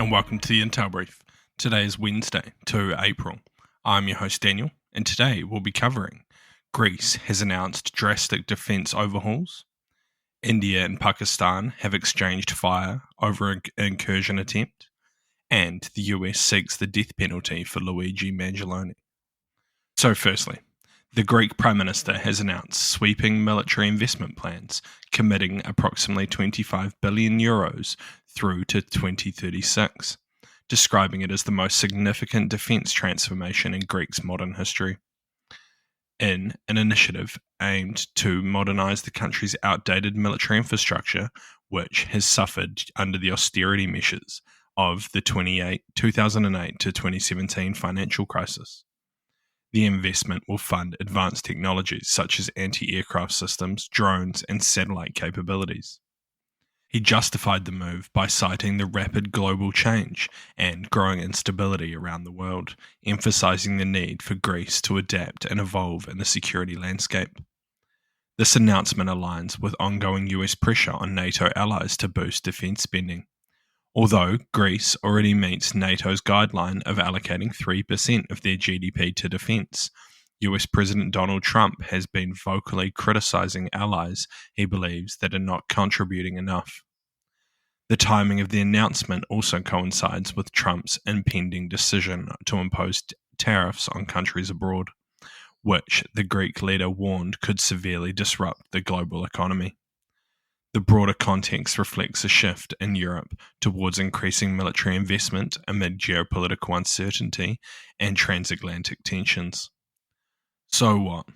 and welcome to the Intel Brief. Today is Wednesday, 2 April. I'm your host Daniel, and today we'll be covering Greece has announced drastic defence overhauls, India and Pakistan have exchanged fire over an incursion attempt, and the US seeks the death penalty for Luigi Mangione. So firstly, the Greek Prime Minister has announced sweeping military investment plans, committing approximately 25 billion euros through to 2036, describing it as the most significant defence transformation in Greece's modern history. In an initiative aimed to modernise the country's outdated military infrastructure, which has suffered under the austerity measures of the 2008 to 2017 financial crisis. The investment will fund advanced technologies such as anti-aircraft systems, drones, and satellite capabilities. He justified the move by citing the rapid global change and growing instability around the world, emphasizing the need for Greece to adapt and evolve in the security landscape. This announcement aligns with ongoing US pressure on NATO allies to boost defense spending. Although Greece already meets NATO's guideline of allocating 3% of their GDP to defense, US President Donald Trump has been vocally criticizing allies he believes that are not contributing enough. The timing of the announcement also coincides with Trump's impending decision to impose tariffs on countries abroad, which the Greek leader warned could severely disrupt the global economy. The broader context reflects a shift in Europe towards increasing military investment amid geopolitical uncertainty and transatlantic tensions. So what?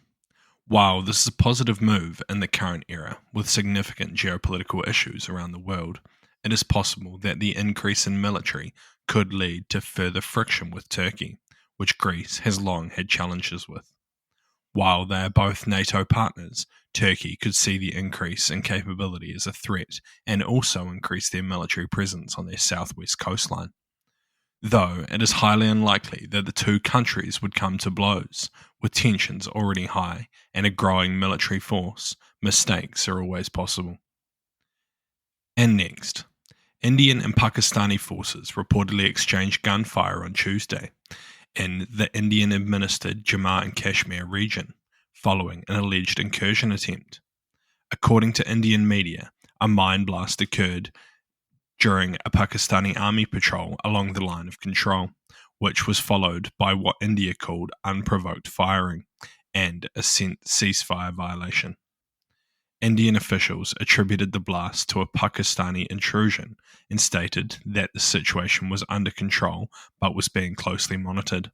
While this is a positive move in the current era with significant geopolitical issues around the world, it is possible that the increase in military could lead to further friction with Turkey, which Greece has long had challenges with. While they are both NATO partners, Turkey could see the increase in capability as a threat and also increase their military presence on their southwest coastline. Though it is highly unlikely that the two countries would come to blows, with tensions already high and a growing military force, mistakes are always possible. And next, Indian and Pakistani forces reportedly exchanged gunfire on Tuesday in the Indian-administered Jammu and Kashmir region, following an alleged incursion attempt. According to Indian media, a mine blast occurred during a Pakistani army patrol along the line of control, which was followed by what India called unprovoked firing and a ceasefire violation. Indian officials attributed the blast to a Pakistani intrusion and stated that the situation was under control but was being closely monitored.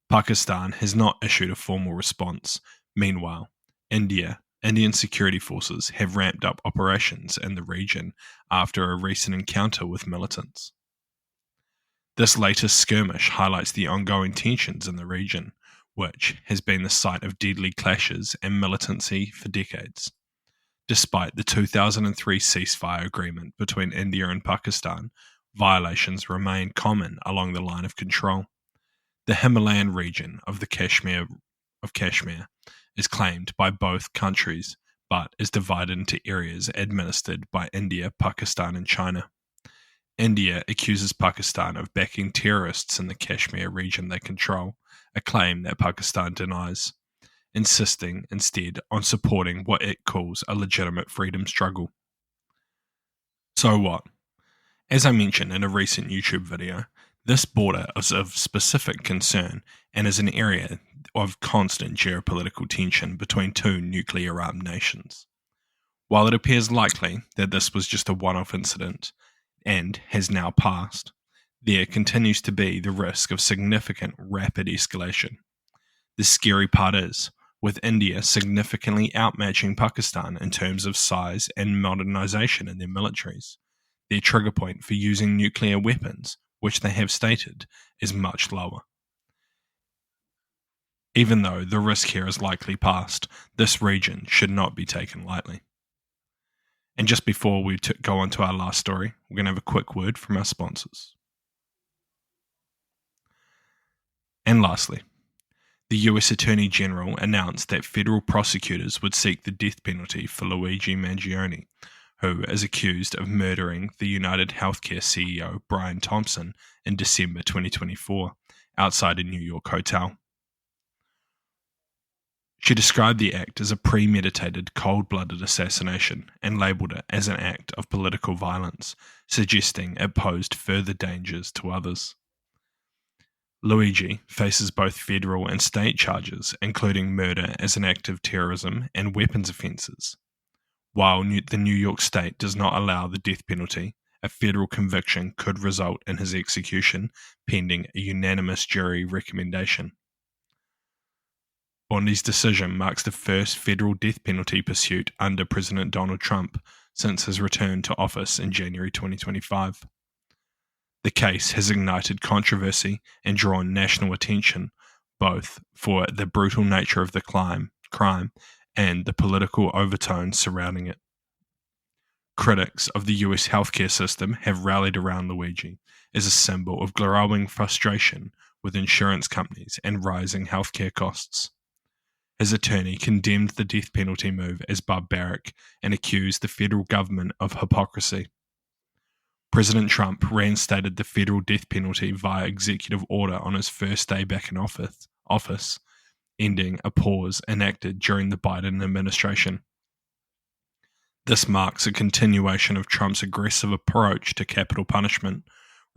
Pakistan has not issued a formal response. Meanwhile, Indian security forces have ramped up operations in the region after a recent encounter with militants. This latest skirmish highlights the ongoing tensions in the region, which has been the site of deadly clashes and militancy for decades. Despite the 2003 ceasefire agreement between India and Pakistan, violations remain common along the line of control. The Himalayan region of Kashmir is claimed by both countries, but is divided into areas administered by India, Pakistan, and China. India accuses Pakistan of backing terrorists in the Kashmir region they control, a claim that Pakistan denies, insisting instead on supporting what it calls a legitimate freedom struggle. So what? As I mentioned in a recent YouTube video, this border is of specific concern and is an area of constant geopolitical tension between two nuclear-armed nations. While it appears likely that this was just a one-off incident and has now passed, there continues to be the risk of significant rapid escalation. The scary part is, with India significantly outmatching Pakistan in terms of size and modernization in their militaries, their trigger point for using nuclear weapons, which they have stated, is much lower. Even though the risk here is likely past, this region should not be taken lightly. And just before we go on to our last story, we're going to have a quick word from our sponsors. And lastly, the US Attorney General announced that federal prosecutors would seek the death penalty for Luigi Mangione who is accused of murdering the United Healthcare CEO Brian Thompson in December 2024 outside a New York hotel. She described the act as a premeditated, cold-blooded assassination and labelled it as an act of political violence, suggesting it posed further dangers to others. Luigi faces both federal and state charges, including murder as an act of terrorism and weapons offences. While the New York state does not allow the death penalty, a federal conviction could result in his execution pending a unanimous jury recommendation. Bondi's decision marks the first federal death penalty pursuit under President Donald Trump since his return to office in January 2025. The case has ignited controversy and drawn national attention, both for the brutal nature of the crime and the political overtones surrounding it. Critics of the US healthcare system have rallied around Luigi as a symbol of growing frustration with insurance companies and rising healthcare costs. His attorney condemned the death penalty move as barbaric and accused the federal government of hypocrisy. President Trump reinstated the federal death penalty via executive order on his first day back in office, ending a pause enacted during the Biden administration. This marks a continuation of Trump's aggressive approach to capital punishment,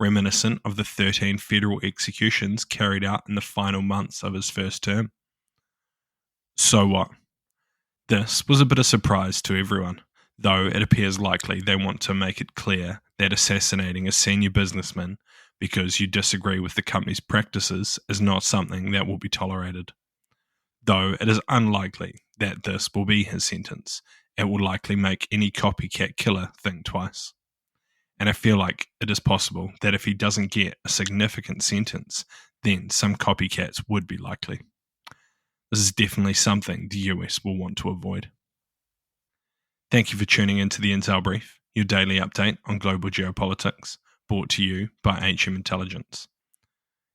reminiscent of the 13 federal executions carried out in the final months of his first term. So what? This was a bit of a surprise to everyone, though it appears likely they want to make it clear that assassinating a senior businessman because you disagree with the company's practices is not something that will be tolerated. Though it is unlikely that this will be his sentence, it will likely make any copycat killer think twice. And I feel like it is possible that if he doesn't get a significant sentence, then some copycats would be likely. This is definitely something the US will want to avoid. Thank you for tuning into the Intel Brief, your daily update on global geopolitics, brought to you by HM Intelligence.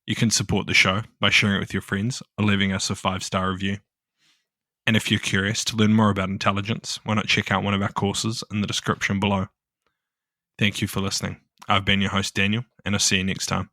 You can support the show by sharing it with your friends or leaving us a 5-star review. And if you're curious to learn more about intelligence, why not check out one of our courses in the description below. Thank you for listening. I've been your host Daniel, and I'll see you next time.